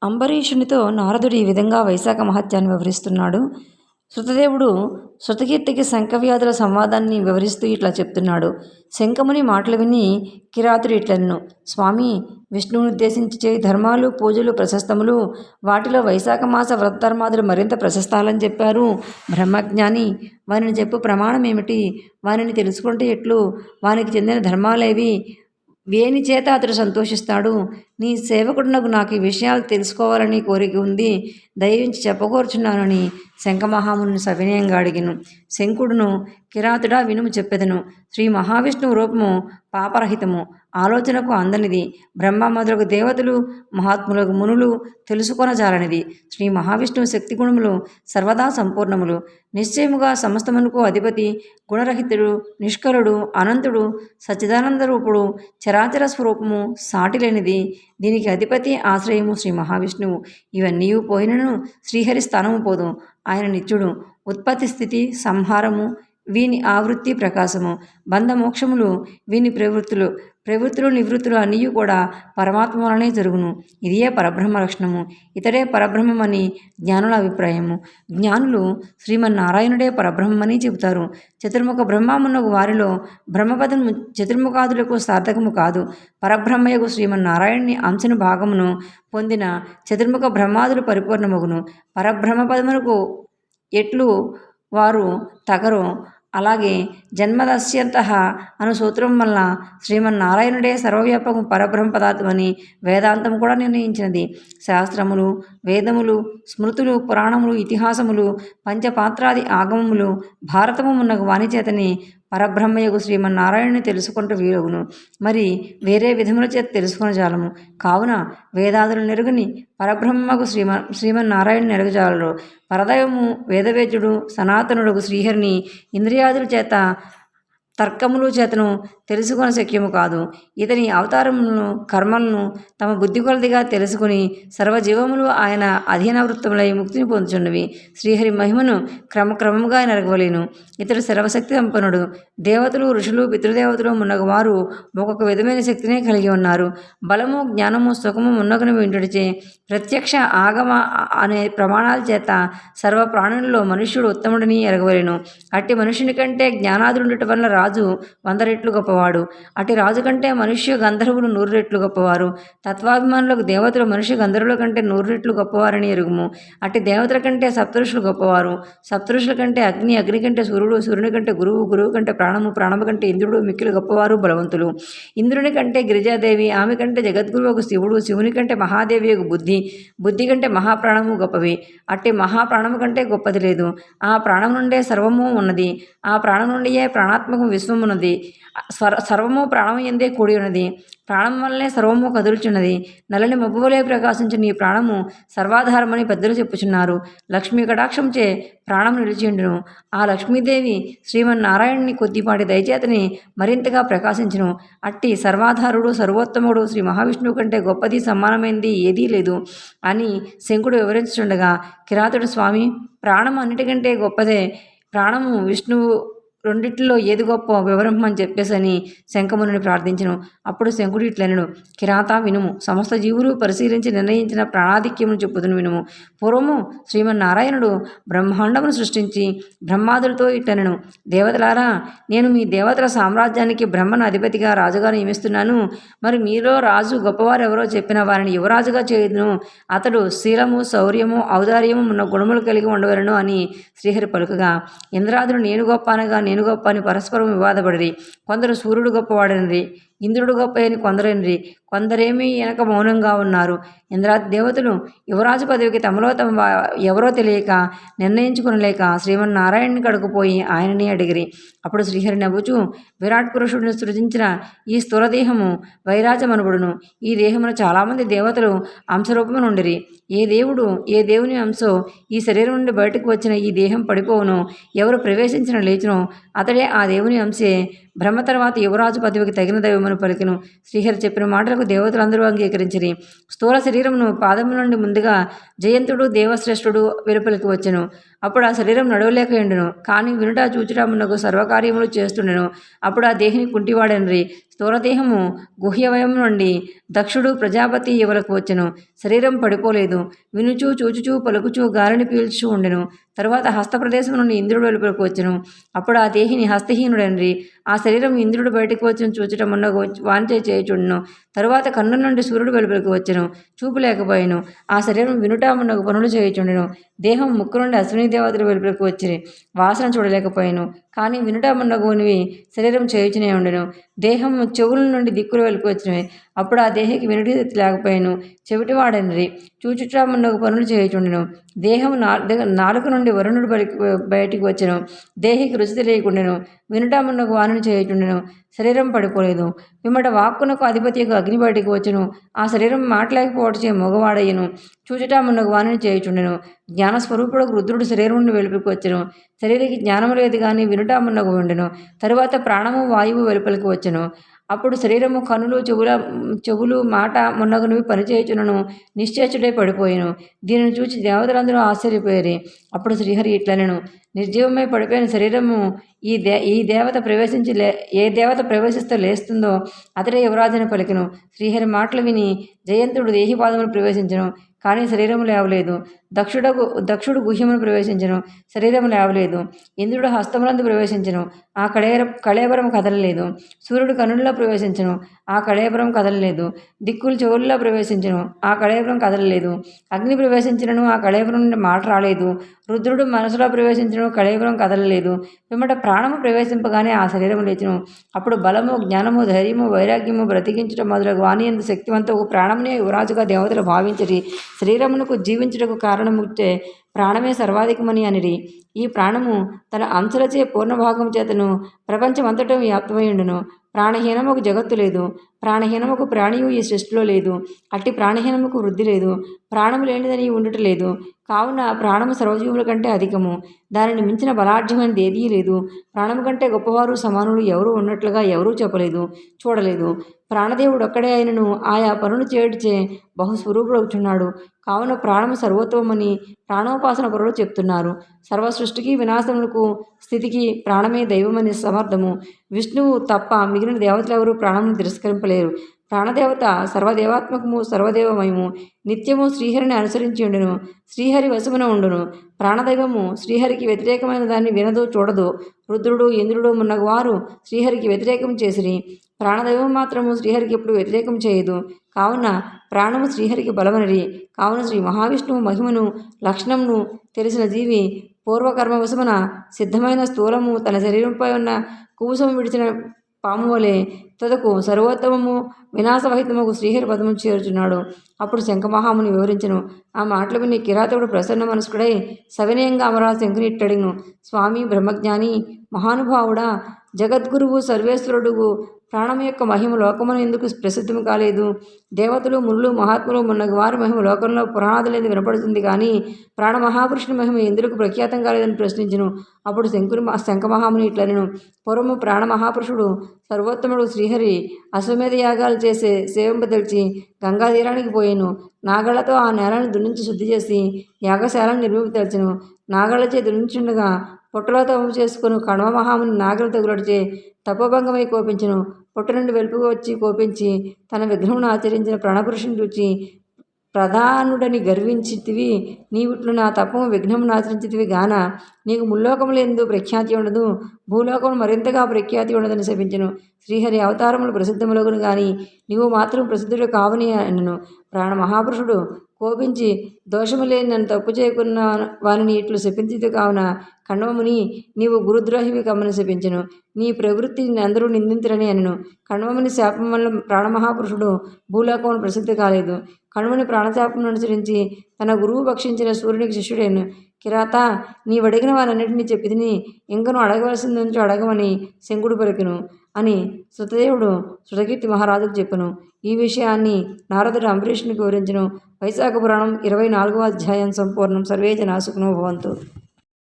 అంబరీషునితో నారదుడు ఈ విధంగా వైశాఖ మహత్యాన్ని వివరిస్తున్నాడు. శృతదేవుడు శృతకీర్తికి శంఖవ్యాధుల సంవాదాన్ని వివరిస్తూ ఇట్లా చెప్తున్నాడు. శంఖముని మాటలు విని కిరాతుడు ఇట్లను: స్వామి, విష్ణువుని ఉద్దేశించి చేయి ధర్మాలు, పూజలు ప్రశస్తములు. వాటిలో వైశాఖ మాస వ్రతధర్మాదులు మరింత ప్రశస్తాలని చెప్పారు. బ్రహ్మజ్ఞాని, వారిని చెప్పు ప్రమాణం ఏమిటి? వారిని తెలుసుకుంటే ఎట్లు? వానికి చెందిన ధర్మాలేవి? వేని చేత అతడు సంతోషిస్తాడు? నీ సేవకుడునకు నాకు ఈ విషయాలు తెలుసుకోవాలని కోరిక ఉంది, దయవించి చెప్పకూర్చున్నానని శంఖమహాముని సవినయంగా అడిగిను. శంకుడును, కిరాతుడా వినుము చెప్పెదను. శ్రీ మహావిష్ణువు రూపము పాపరహితము, ఆలోచనకు అందనిది. బ్రహ్మ మొదలగు దేవతలు, మహాత్ములకు మునులు తెలుసుకొనజాలనిది. శ్రీ మహావిష్ణువు శక్తి గుణములు సర్వదా సంపూర్ణములు, నిశ్చయముగా సమస్తమునకు అధిపతి, గుణరహితుడు, నిష్కలుడు, అనంతుడు, సచ్చిదానంద రూపుడు, చరాచర స్వరూపము, సాటిలేనిది. దీనికి అధిపతి ఆశ్రయము శ్రీ మహావిష్ణువు. ఇవన్నీ పోయినను శ్రీహరి స్థానము పోదు. ఆయన నిత్యుడు. ఉత్పత్తి, స్థితి, సంహారము వీని ఆవృత్తి, ప్రకాశము, బంధమోక్షములు వీని ప్రవృత్తులు నివృత్తులు అన్నీ కూడా పరమాత్మ వలనే జరుగును. ఇదియే పరబ్రహ్మ లక్షణము. ఇతడే పరబ్రహ్మమని జ్ఞానుల అభిప్రాయము. జ్ఞానులు శ్రీమన్నారాయణుడే పరబ్రహ్మని చెబుతారు. చతుర్ముఖ బ్రహ్మమున్నగు వారిలో బ్రహ్మపదం చతుర్ముఖాదులకు సార్థకము కాదు. పరబ్రహ్మయగు శ్రీమన్నారాయణుని అంశను భాగమును పొందిన చతుర్ముఖ బ్రహ్మాదులు పరిపూర్ణమగును. పరబ్రహ్మపదమునకు ఎట్లు వారు తగరో అలాగే జన్మదస్యంతః అను సూత్రం వలన శ్రీమన్నారాయణుడే సర్వవ్యాపకం పరబ్రహ్మ పదార్థమని వేదాంతం కూడా నిర్ణయించినది. శాస్త్రములు, వేదములు, స్మృతులు, పురాణములు, ఇతిహాసములు, పంచపాత్రాది ఆగమములు, భారతము మున్నగు వాణిచేతని పరబ్రహ్మయగు శ్రీమన్నారాయణుని తెలుసుకుంటూ వీరగును. మరి వేరే విధముల చేత తెలుసుకుని జాలము. కావున వేదాదులు నెరుగుని పరబ్రహ్మకు శ్రీమన్నారాయణుని ఎరగజాలరు. పరదైవము వేదవేద్యుడు సనాతనుడు శ్రీహరిని ఇంద్రియాదుల చేత తర్కములు చేతను తెలుసుకొని శక్యము కాదు. ఇతని అవతారములను, కర్మలను తమ బుద్ధి కొలదిగా తెలుసుకుని సర్వజీవములు ఆయన అధీన వృత్తములై ముక్తిని పొందుచున్నవి. శ్రీహరి మహిమను క్రమక్రమముగా నెరగవలేను. ఇతడు సర్వశక్తి సంపన్నుడు. దేవతలు, ఋషులు, పితృదేవతలు మున్నగు వారు ఒక్కొక్క విధమైన శక్తినే కలిగి ఉన్నారు. బలము, జ్ఞానము, సుఖము మున్నగును వింటుడిచే ప్రత్యక్ష ఆగమ అనే ప్రమాణాల చేత సర్వ ప్రాణులలో మనుష్యుడు ఉత్తముడిని ఎరగవలేను. అట్టి మనుషుని కంటే జ్ఞానాదులుండటం వల్ల రాజు 100 రెట్లు గొప్పవాడు. అటు రాజు కంటే మనుష్య గంధర్వులు 100 రెట్లు గొప్పవారు. తత్వాభిమానులకు దేవతలు మనుష్య గంధర్వుల కంటే 100 రెట్లు గొప్పవారని ఎరుగుము. అటు దేవతల కంటే సప్తఋషులు గొప్పవారు. సప్తఋషుల కంటే అగ్ని, అగ్ని కంటే సూర్యుడు, సూర్యుని కంటే గురువు, గురువు కంటే ప్రాణము, ప్రాణము కంటే ఇంద్రుడు మిక్కిలు గొప్పవారు, బలవంతులు. ఇంద్రుని కంటే గిరిజాదేవి, ఆమె కంటే జగద్గురువు శివుడు, శివుని కంటే మహాదేవి బుద్ధి, బుద్ధి కంటే మహాప్రాణము గొప్పవి. అట్టి మహాప్రాణము కంటే గొప్పది లేదు. ఆ ప్రాణం నుండే సర్వము ఉన్నది. ఆ ప్రాణం నుండియే ప్రాణాత్మకం విశ్వమున్నది. సర్వము ప్రాణము ఎందే కూడి ఉన్నది. ప్రాణం వల్లనే సర్వము కదులుచున్నది. నల్లని మబ్బువలే ప్రకాశించిన ఈ ప్రాణము సర్వాధారమని పెద్దలు చెప్పుచున్నారు. లక్ష్మీ కటాక్షంచే ప్రాణం నిలిచిండును. ఆ లక్ష్మీదేవి శ్రీమన్నారాయణుని కొద్దిపాటి దయచేతని మరింతగా ప్రకాశించును. అట్టి సర్వాధారుడు, సర్వోత్తముడు శ్రీ మహావిష్ణువు కంటే గొప్పది, సమానమైనది ఏదీ లేదు అని శంకుడు వివరించుండగా, కిరాతుడు, స్వామి, ప్రాణం అన్నిటికంటే గొప్పదే. ప్రాణము, విష్ణువు రెండిట్లో ఏది గొప్ప వివరింపమని చెప్పేసని శంఖముని ప్రార్థించను. అప్పుడు శంకుడు ఇట్లనెను: కిరాత వినుము. సమస్త జీవులు పరిశీలించి నిర్ణయించిన ప్రాణాధిక్యమును చెప్పుదును వినుము. పూర్వము శ్రీమన్నారాయణుడు బ్రహ్మాండమును సృష్టించి బ్రహ్మాదులతో ఇట్లనెను: దేవతలారా, నేను మీ దేవతల సామ్రాజ్యానికి బ్రహ్మను అధిపతిగా, రాజుగా నియమిస్తున్నాను. మరి మీలో రాజు గొప్పవారు ఎవరో చెప్పిన వారిని యువరాజుగా చేయుదును. అతడు శీలము, శౌర్యము, ఔదార్యము ఉన్న గుణములు కలిగి ఉండవలను అని శ్రీహరి పలుకగా, ఇంద్రాదులు నేను గొప్ప అనగా నేను గొప్ప అని పరస్పరం వివాదపడిరి. కొందరు సూర్యుడు గొప్పవాడనిరి, ఇంద్రుడు గొప్ప అని కొందరనిరి. కొందరేమీ వెనక మౌనంగా ఉన్నారు. ఇంద్రాది దేవతలు యువరాజు పదవికి తమలో తమ ఎవరో తెలియక, నిర్ణయించుకునలేక శ్రీమన్నారాయణుని కడుకుపోయి ఆయనని అడిగిరి. అప్పుడు శ్రీహరి నవ్వుచూ, విరాట్ పురుషుడిని సృజించిన ఈ స్థూలదేహము వైరాజమనుబడును. ఈ దేహమును చాలామంది దేవతలు అంశరూపమునుండిరి. ఏ దేవుడు, ఏ దేవుని అంశో ఈ శరీరం నుండి బయటకు వచ్చిన ఈ దేహం పడిపోవును. ఎవరు ప్రవేశించిన లేచునో అతడే ఆ దేవుని అంశే. బ్రహ్మ తర్వాత యువరాజు పదవికి తగిన దైవమును పలికిను. శ్రీహరి చెప్పిన మాటలకు దేవతలందరూ అంగీకరించిరి. స్థూల శరీరమును పాదము నుండి ముందుగా జయంతుడు, దేవశ్రేష్ఠుడు వెలుపలికి వచ్చెను. అప్పుడు ఆ శరీరం నడవలేక ఎండును. కానీ వినుట చూచుట మున్నగు సర్వకార్యములు చేస్తుండెను. అప్పుడు ఆ దేహిని కుంటివాడెనరి. స్థూలదేహము గుహ్యవయం నుండి దక్షుడు ప్రజాపతి యువలకు వచ్చెను. శరీరం పడిపోలేదు. వినుచు చూచుచూ పలుకుచూ గాలిని పీల్చు ఉండెను. తరువాత హస్త ప్రదేశం నుండి ఇంద్రుడు వెలుపలకు వచ్చెను. అప్పుడు ఆ దేహిని హస్తహీనుడెనరి. ఆ శరీరం ఇంద్రుడు బయటకు వచ్చిన చూచుట మున్నగు వాంఛ చేయుచుండెను. తరువాత కన్ను నుండి సూర్యుడు వెలుపలకు వచ్చెను. చూపు లేకపోయెను. ఆ శరీరం వినుట మున్నగు పనులు చేయుచుండెను. దేహం ముక్కు నుండి అశ్విని దేవతలు వెలుపలకు వచ్చిరి. వాసన చూడలేకపోయాను. కానీ వినుట మున్నగునివి శరీరం చేయుచునే ఉండెను. దేహం చెవుల నుండి దిక్కులు వెలుపలకు వచ్చినవి. అప్పుడు ఆ దేహికి వినుటి లేకపోయాను. చెవిటివాడెనరి. చూచుట మున్నగు పనులు చేయుచుండెను. దేహం నాలుక నుండి వరుణుడు బయటికి వచ్చెను. దేహికి రుచి తెలియకుండెను. వినుట మున్నగు వాణిని చేయుచుండెను. శరీరం పడిపోలేదు. పిమ్మట వాక్కునకు అధిపతికి అగ్ని బయటికి వచ్చెను. ఆ శరీరం మాటలేకపోవటచే మగవాడయ్యను. చూచుట మున్నగు వాణిని చేయుచుండెను. జ్ఞానస్వరూపుడు రుద్రుడు శరీరం నుండి వెలుపలికి వచ్చెను. శరీరికి జ్ఞానము లేదు కానీ వినుట మున్నగు ఉండెను. తరువాత ప్రాణము వాయువు వెలుపలికి వచ్చెను. అప్పుడు శరీరము కనులు చెవులు మాట మున్నగునివి పనిచేయుచునను నిశ్చేచుడై పడిపోయాను. దీనిని చూచి దేవతలందరూ ఆశ్చర్యపోయారు. అప్పుడు శ్రీహరి ఇట్లనెను, నిర్జీవమై పడిపోయిన శరీరము ఏ దేవత ప్రవేశిస్తూ లేస్తుందో అతడే యువరాజుని పలికెను. శ్రీహరి మాటలు విని జయంతుడు దేహిపాదమును ప్రవేశించెను. కానీ శరీరము లేవలేదు. దక్షుడు గుహ్యమును ప్రవేశించెను. శరీరము లేవలేదు. ఇంద్రుడు హస్తములందు ప్రవేశించెను. ఆ కళేబరం కదలలేదు. సూర్యుడు కనుల్లో ప్రవేశించెను. ఆ కళేబరం కదలలేదు. దిక్కులు చెవుల్లో ప్రవేశించెను. ఆ కళేబరం కదలలేదు. అగ్ని ప్రవేశించినను ఆ కళేబరం నుండి మాట రాలేదు. రుద్రుడు మనసులో ప్రవేశించను. కళేబరం కదలలేదు. పిమ్మట ప్రాణము ప్రవేశింపగానే ఆ శరీరము లేచెను. అప్పుడు బలము, జ్ఞానము, ధైర్యము, వైరాగ్యము, బ్రతికించుట మొదలగు వాణి ఎందు శక్తివంతకు ప్రాణమునే యువరాజుగా దేవతలు భావించిరి. శరీరమునకు జీవించుటకు కారణముట్టే ప్రాణమే సర్వాధికమని అనిరి. ఈ ప్రాణము తన అంశలచే పూర్ణభాగము చేతను ప్రపంచమంతటా వ్యాప్తమైండును. ప్రాణహీనముకు జగత్తు లేదు. ప్రాణహీనముకు ప్రాణియు ఈ సృష్టిలో లేదు. అట్టి ప్రాణహీనముకు వృద్ధి లేదు. ప్రాణము లేనిదని ఉండుట లేదు. కావున ప్రాణము సర్వజీవుల కంటే అధికము. దానిని మించిన బలాఢ్యమైనది ఏదీ లేదు. ప్రాణము కంటే గొప్పవారు సమానులు ఎవరూ ఉన్నట్లుగా ఎవరూ చెప్పలేదు, చూడలేదు. ప్రాణదేవుడు ఒక్కడే అయినను ఆయా పనులు చేయుటచే బహుస్వరూపుడవుతున్నాడు. కావున ప్రాణము సర్వోత్తమని ప్రాణోపాసన పరులు చెప్తున్నారు. సర్వ సృష్టికి వినాశములకు స్థితికి ప్రాణమే దైవమని సమర్థము. విష్ణువు తప్ప మిగిలిన దేవతలెవరూ ప్రాణమును తిరస్కరింపలేరు. ప్రాణదేవత సర్వదేవాత్మకము, సర్వదేవమయము. నిత్యము శ్రీహరిని అనుసరించి ఉండును. శ్రీహరి వశమున ఉండును. ప్రాణదైవము శ్రీహరికి వ్యతిరేకమైన దాన్ని వినదు, చూడదు. రుద్రుడు, ఇంద్రుడు మున్నగు వారు శ్రీహరికి వ్యతిరేకం చేసిరి. ప్రాణదైవం మాత్రము శ్రీహరికి ఎప్పుడు వ్యతిరేకం చేయదు. కావున ప్రాణము శ్రీహరికి బలమనిరి. కావున శ్రీ మహావిష్ణువు మహిమను, లక్షణమును తెలిసిన జీవి పూర్వకర్మవశమున సిద్ధమైన స్థూలము తన శరీరంపై ఉన్న కుబుసము విడిచిన పాము వలె తదకు సర్వోత్తమము వినాశవహితముకు శ్రీహరి పదము చేరుచున్నాడు. అప్పుడు శంఖమహాముని వివరించెను. ఆ మాటలు విని కిరాతుడు ప్రసన్న మనస్కుడై సవినయంగా అమరాజు శంఖుని ఇట్టడిను. స్వామి, బ్రహ్మజ్ఞాని, మహానుభావుడా, జగద్గురువు, సర్వేశ్వరుడు, ప్రాణము యొక్క మహిమ లోకమును ఎందుకు ప్రసిద్ధము కాలేదు? దేవతలు, మునులు, మహాత్ములు మున్నగు వారి మహిమ లోకంలో పురాణాదులేదు వినపడుతుంది కానీ ప్రాణమహాపురుషుని మహిమ ఎందుకు ప్రఖ్యాతం కాలేదని ప్రశ్నించును. అప్పుడు శంఖమహాముని ఇట్లనెను. పూర్వము ప్రాణమహాపురుషుడు సర్వోత్తముడు శ్రీహరి అశ్వమేధ యాగాలు చేసే సేవింపదలిచి గంగా తీరానికి పోయాను. నాగళ్లతో ఆ నేలను దున్నించి శుద్ధి చేసి యాగశాలను నిర్మింపదలిచెను. నాగళ్లచే దున్నించుండగా పొట్టలో తవ్వు చేసుకుని కణ్వమహాముని నాగలు తగులడిచే తపోభంగమై కోపించును. పొట్ట నుండి వెలుపుకు వచ్చి కోపించి తన విగ్రహమును ఆచరించిన ప్రాణపురుషుని చూచి ప్రధానుడని గర్వించితివి. నీవిట్లు నా తపము విఘ్నమును ఆచరించితివి గాన నీకు ముల్లోకములందు ప్రఖ్యాతి ఉండదు, భూలోకమును మరింతగా ప్రఖ్యాతి ఉండదని శపించెను. శ్రీహరి అవతారములు ప్రసిద్ధములగును గాని నీవు మాత్రం ప్రసిద్ధుడు కావని అనెను. ప్రాణ మహాపురుషుడు కోపించి దోషము లేని నన్ను తప్పు చేయకున్న వారిని ఇట్లు శపించితి కావున కణ్వముని నీవు గురుద్రోహివి కమ్మని శపించెను. నీ ప్రవృత్తిని అందరూ నిందించరని అనెను. కణ్వముని శాపం వల్ల ప్రాణమహాపురుషుడు భూలోకమును ప్రసిద్ధి కాలేదు. కణ్వుని ప్రాణశాపమును అనుసరించి తన గురువు భక్షించిన సూర్యునికి శిష్యుడైన కిరాత నీవడిగిన వారన్నింటినీ చెప్పితిని, ఇంకను అడగవలసింది అడగమని శంకుడు పలికెను అని శృతదేవుడు శృతకీర్తి మహారాజుకు చెప్పెను. ఈ విషయాన్ని నారదుడు అంబరీషునికి వివరించెను. వైశాఖ పురాణం 24వ అధ్యాయం సంపూర్ణం. సర్వే జనా సుఖినో భవంతు.